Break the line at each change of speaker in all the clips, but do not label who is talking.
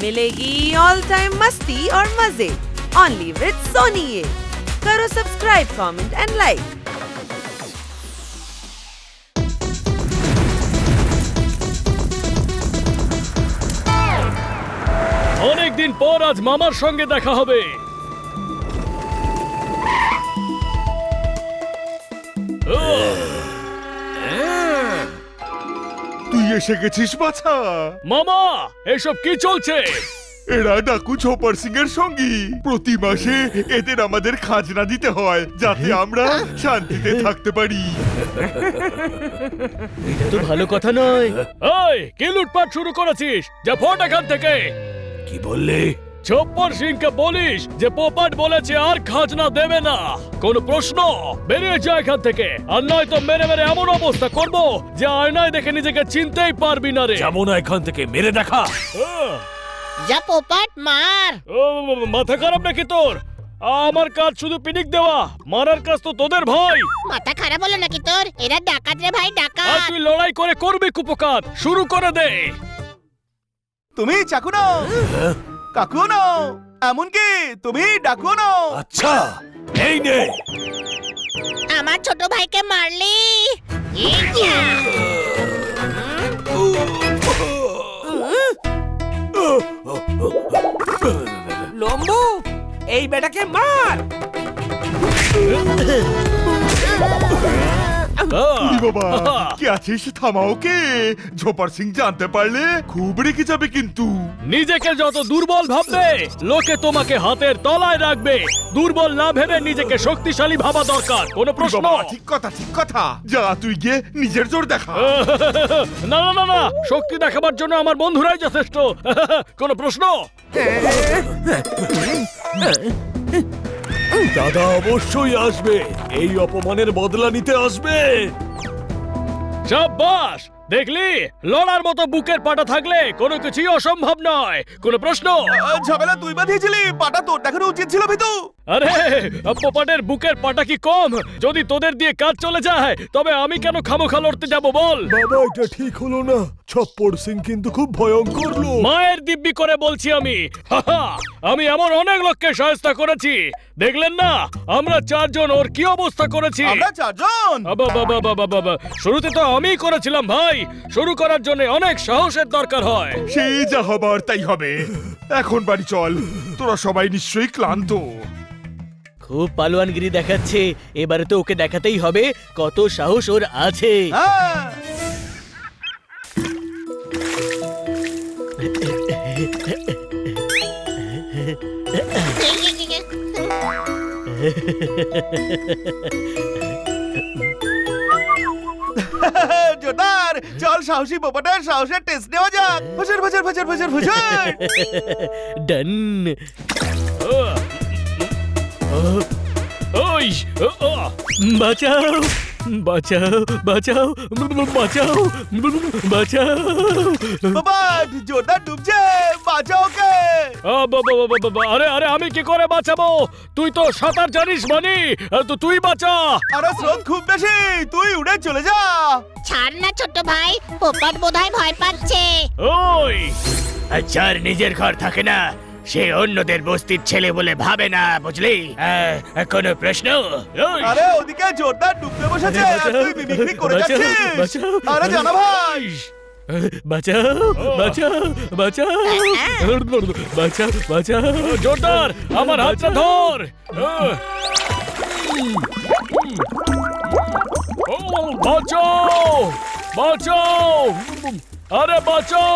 मिलेगी all time मस्ती और मजे ओनली विद सोनी। ये करो सब्सक्राइब, कमेंट एंड लाइक।
অনেক দিন পর আজ মামার সঙ্গে দেখা হবে।
তুই এসে গেছিস বাছা।
মামা, এসব কি চলছে?
এরা ডাকু ছোপার সিং এর সঙ্গী। প্রতি মাসে এদের আমাদের খাজনা দিতে হয় যাতে আমরা শান্তিতে থাকতে পারি।
এটা তো ভালো কথা নয়। এই, কি লুটপাট শুরু করেছিস? যা ফট এখান থেকে।
কি বললি?
ছোপ্পর সিংকে বলিস যে পোপাট বলেছে আর খাজনা দেবে না। কোন প্রশ্ন? বেরিয়ে যা এখান থেকে, আর নয় তো মেরে মেরে এমন অবস্থা করব যে আয়নায় দেখে নিজেকে চিনতেই পারবি না রে।
যাবো না এখান থেকে, মেরে দেখা।
যা পোপাট মার।
ও, মাথা খারাপ নাকি তোর? আমার কাজ শুধু পিনিক দেওয়া, মারার কাজ তো তোদের ভাই।
মাথা খারাপ হলো নাকি তোর? এরা ডাকাত রে ভাই,
আর
ডাকাত।
তুই লড়াই করে করবি কুপকাত। শুরু করে দে।
তুমি চাকু নাও, কাকু নাও, এমনকি তুমি ডাকু নাও।
আচ্ছা, এই নে।
আমার ছোট ভাইকে মারলি। ইয়া!
লম্বু, এই বেটাকে মার।
উরি বাবা, কি আছিস? থামাও কে? ছোপার সিং জানতে পারলে খুব রেগে যাবে কিন্তু।
নিজেকে যত দুর্বল ভাববে, লোকে তোমাকে হাতের তলায় রাখবে। দুর্বল না ভেবে নিজেকে শক্তিশালী ভাবা দরকার। কোনো
উরি
প্রশ্ন?
বাবা, ঠিক কথা ঠিক কথা। যা তুই গিয়ে নিজের জোর দেখা।
না না না না, শক্তি দেখাবার জন্য আমার বন্ধুরাই যথেষ্ট। কোনো প্রশ্ন?
দাদা অবশ্যই আসবে, এই অপমানের বদলা নিতে আসবে।
শাবাশ! দেখলি, লড়ার মতো বুকের পাটা থাকলে কোনো কিছুই অসম্ভব নয়। কোনো প্রশ্ন?
ঝামেলা তুই বাঁধিয়েছিলি, পাটা তোর দেখানো উচিত ছিল ভিতু।
আরে, পোপাটের বুকের পাটা কি কম? যদি তোদের দিয়ে কাজ চলে যায় তবে আমি কেন খামোখা লড়তে যাব বল?
বাবা, এটা ঠিক হলো না। ছপ্পর সিং কিন্তু খুব ভয়ঙ্কর লোক।
মায়ের দিব্যি করে বলছি আমি। হাহা, আমি এমন অনেক লোককে সহায়তা করেছি। দেখলেন না আমরা চারজন ওর কি অবস্থা করেছি?
আমরা চারজন।
বাবা, শুরুতে তো আমিই করেছিলাম ভাই। শুরু করার জন্য অনেক সাহসের দরকার হয়।
সেই যা হবার তাই হবে। এখন বাড়ি চল, তোরা সবাই নিশ্চয়ই ক্লান্ত।
খুব পালোয়ানগিরি দেখাচ্ছে, এবারে তো ওকে দেখাতেই হবে কত সাহস ওর আছে।
হ্যাঁ। জোরদার, চল সাহসী পোপাটের সাহসের টেস্ট নেওয়া যাক। ফজর ফজর ফজর ফজর ফজর।
ডান।
ওই,
বাঁচাও বাঁচাও বাঁচাও বাঁচাও বাঁচাও।
পোপাট, জোরদার ডুবছে, বাঁচাও ওকে।
আরে আরে, আমি কি করে বাঁচাবো? তুই তো সাঁতার জানিস মানি, তো তুই বাঁচা।
আরে স্রোত খুব বেশি, তুই উড়ে চলে যা।
ছাড় না ছোট ভাই, পোপাট বোধহয় ভয় পাচ্ছে।
ওই,
যার নিজের ঘর থাকে না সে অন্যদের বস্তির ছেলে বলে ভাবে না, বুঝলি? কোনো প্রশ্ন?
ওই,
আরে ওদিকে জোরদার ডুবতে বসেছে, আর তুই মিমিক্রি করে
বাঁচাও,
যাচ্ছিস।
বাঁচাও।
আরে জানা ভাই।
বাঁচাও বাঁচাও বাঁচাও বাঁচাও বাঁচাও।
জোরদার আমার হাতটা ধর। বাঁচাও বাঁচাও, আরে বাঁচাও।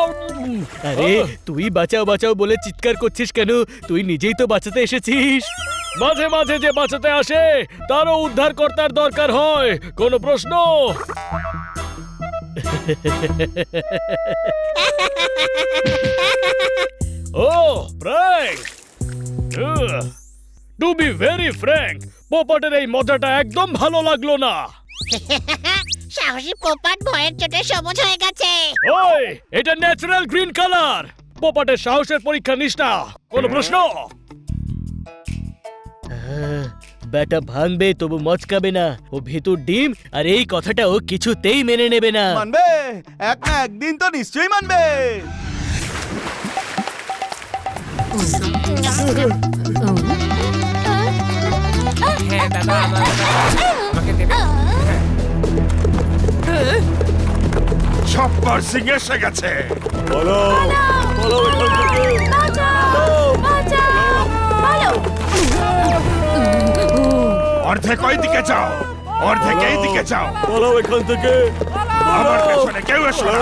আরে তুই বাঁচাও বাঁচাও বলে চিৎকার করছিস কেন? তুই নিজেই তো বাঁচাতে এসেছিস।
মাঝে মাঝে যে বাঁচাতে আসে তারও উদ্ধারকর্তার দরকার হয়। কোনো প্রশ্ন? ও frank, to be very frank, পোপাটের এই মজাটা একদম ভালো লাগলো না।
সাহসী পোপাট ভয়ের চোটে সবুজ হয়ে গেছে।
ওই, এটা ন্যাচারাল গ্রিন কালার। পোপাটের সাহসের পরীক্ষা নিস না। কোনো প্রশ্ন?
ব্যাটা ভাঙবে তবু মচকাবে না। ও ভেতর ডিম, আর এই কথাটা ও কিছুতেই মেনে নেবে না।
মানবে, এক না একদিন তো নিশ্চয়ই মানবে।
হ্যাঁ দাদা আমাকে দেবে
ছপ্পর সিং এসে গেছে।
পালাও পালাও এখান থেকে
অর্ধেক ওই দিকে যাও, অর্ধেক এই দিকে যাও।
পালাও এখান থেকে
আমার পেছনে কেউ এসো না।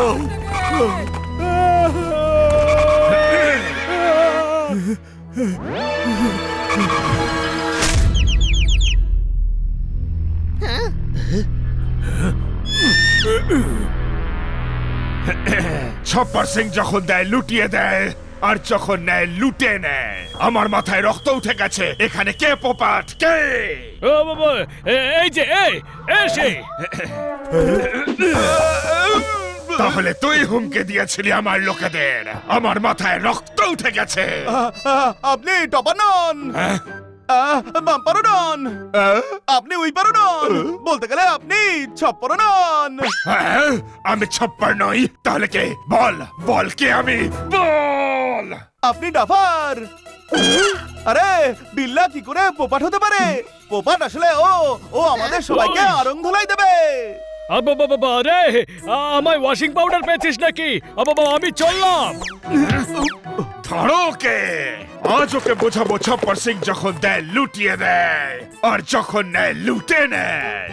ছপ্পর সিং যখন দেয় লুটিয়ে দেয়, আর যখন নেয় লুটে নেয়। আমার মাথায় রক্ত উঠে গেছে। এখানে কে পোপাট, কে?
ও বাবা, এই যে এসে
তাহলে তুই হুমকে দিয়েছিলি আমার লোকেদের। আমার মাথায় রক্ত উঠে গেছে।
আপনি টপার নন,
হ্যাঁ?
বাম্পারও নন, আপনি উইপারও নন, বলতে গেলে আপনি ছপ্পরও নন।
হ্যাঁ? আমি ছপ্পর নই, তাহলে কে? বল বল কে আমি, বল।
আপনি ডাফার। আরে বিল্লা কি করে পোপাট হতে পারে? পোপাট আসলে ও আমাদের সবাইকে আরং ধুলাই দেবে।
বাবা রে, আমায় ওয়াশিং পাউডার পেয়েছিস নাকি? বাবা আমি চললাম।
ধরো কে। আজ ওকে বোঝাবো ছপ্পর সিং যখন দেয় লুটিয়ে দেয়, আর যখন নেয় লুটে নেয়।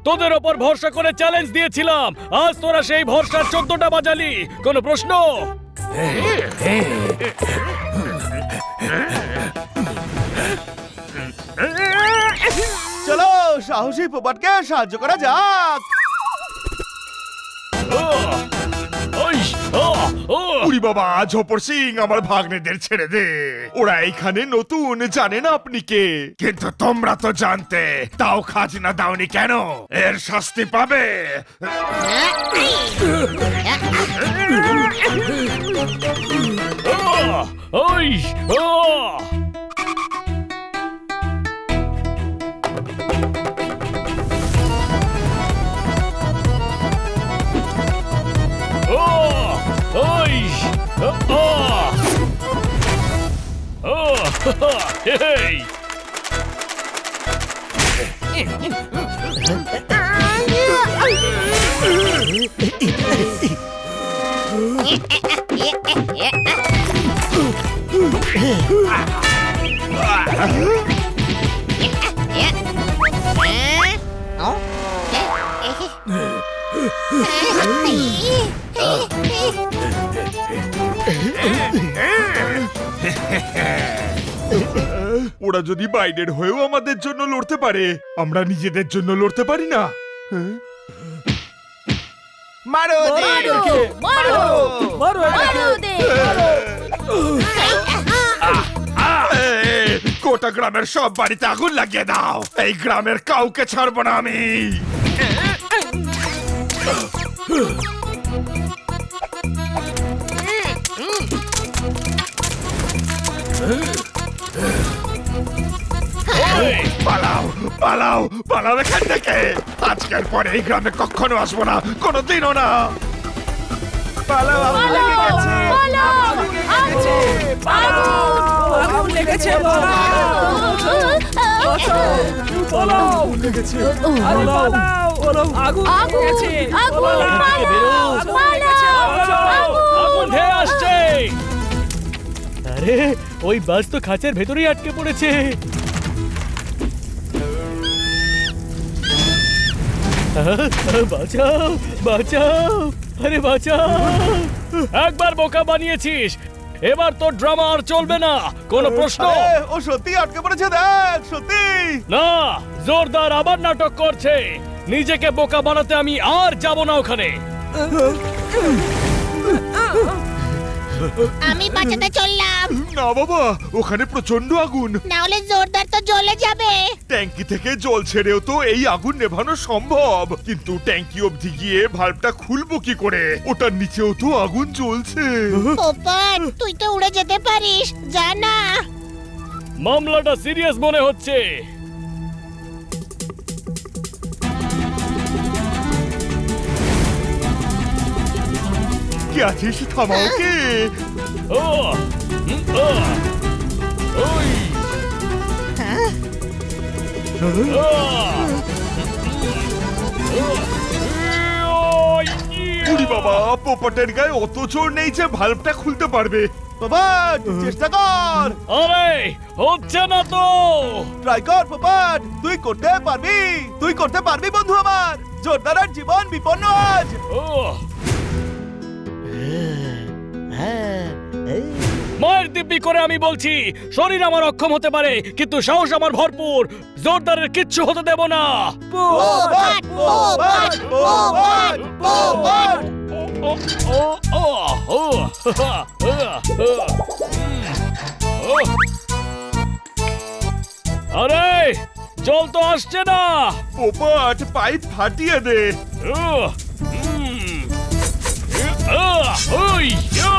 তোদের ওপর ভরসা করে চ্যালেঞ্জ দিয়েছিলাম, আজ তোরা সেই ভরসার 14টা বাজালি। কোনো প্রশ্ন?
চলো সাহসী পোপাটকে সাহায্য করা যাক।
উরি বাবা, ঝোপর সিং আমার ভাগ্নেদের ছেড়ে দে। ওরা এখানে নতুন, জানে না আপনি কে। কিন্তু তোমরা তো জানতে, তাও খাজনা দাওনি কেন? এর শাস্তি পাবে।
Hey!
ওরা যদি বাইরের হয়েও আমাদের জন্য লড়তে পারে, আমরা নিজেদের জন্য লড়তে পারি না?
মারো ওদেরকে, মারো
গোটা গ্রামের সব বাড়িতে আগুন লাগিয়ে দাও। এই গ্রামের কাউকে ছাড়বো না আমি। পালাও পালাও পালাও এখান থেকে। আজকের পরে এই গ্রামে কখনো আসবো না, কোনোদিনও না।
পালাও, আগুন লেগে গেছে।
আগুন লেগেছে আগুন লেগেছে
আগুন ধেয়ে আসছে। আরে ওই বাস তো খাঁচের ভেতরেই আটকে পড়েছে। বাঁচাও বাঁচাও, আরে বাঁচাও। একবার বোকা বানিয়েছিস, এবার তোর ড্রামা আর চলবে না। কোনো প্রশ্ন?
ও সত্যি আটকে পড়েছে, দেখ সত্যি।
না, জোরদার আবার নাটক করছে। নিজেকে বোকা বানাতে আমি আর যাব না ওখানে।
আমি বাঁচাতে চললাম।
না বাবা, ওখানে প্রচন্ড আগুন।
না হলে জোরদার তো জ্বলে যাবে।
ট্যাঙ্কি থেকে জল ছেড়েও তো এই আগুন নেভানো সম্ভব, কিন্তু ট্যাঙ্কি অবধি গিয়ে ভালভটা খুলবো কি করে? ওটার নিচেও তো আগুন জ্বলছে।
পোপট, তুই তো উড়ে যেতে পারিস, যা না।
মামলাটা সিরিয়াস মনে হচ্ছে।
আটকে আছিস থামা ওকে।
ও, ওই।
উড়ি বাবা, পোপটের গায়ে অত জোর নেই যে ভাল্বটা খুলতে পারবে।
পোপট চেষ্টা কর,
আরে হচ্ছে না তো।
ট্রাই কর পোপট, তুই করতে পারবি বন্ধু আমার। জোরদারের জীবন বিপন্ন আজ।
ও, মায়ের দিব্যি করে আমি বলছি, শরীর আমার অক্ষম হতে পারে কিন্তু সাহস আমার ভরপুর। জোরদারের কিচ্ছু হতে দেব না।
পোপট পোপট পোপট পোপট।
ও, ও, ও, ও, হা, হা, হা, ও। আরে জল তো আসছে না।
পোপট পাইপ ফাটিয়ে দে।
ও, হুম, ওই, ইয়া।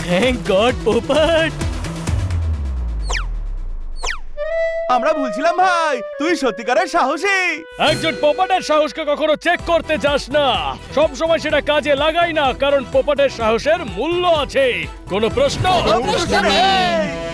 Thank god Popat.
আমরা ভুলছিলাম ভাই, তুই সত্যিকারের সাহসী।
একজন পোপাটের সাহসকে কখনো চেক করতে যাস না, সব সময় সেটা কাজে লাগাই না, কারণ পোপাটের সাহসের মূল্য আছে। কোনো প্রশ্ন?
প্রশ্ন নেই।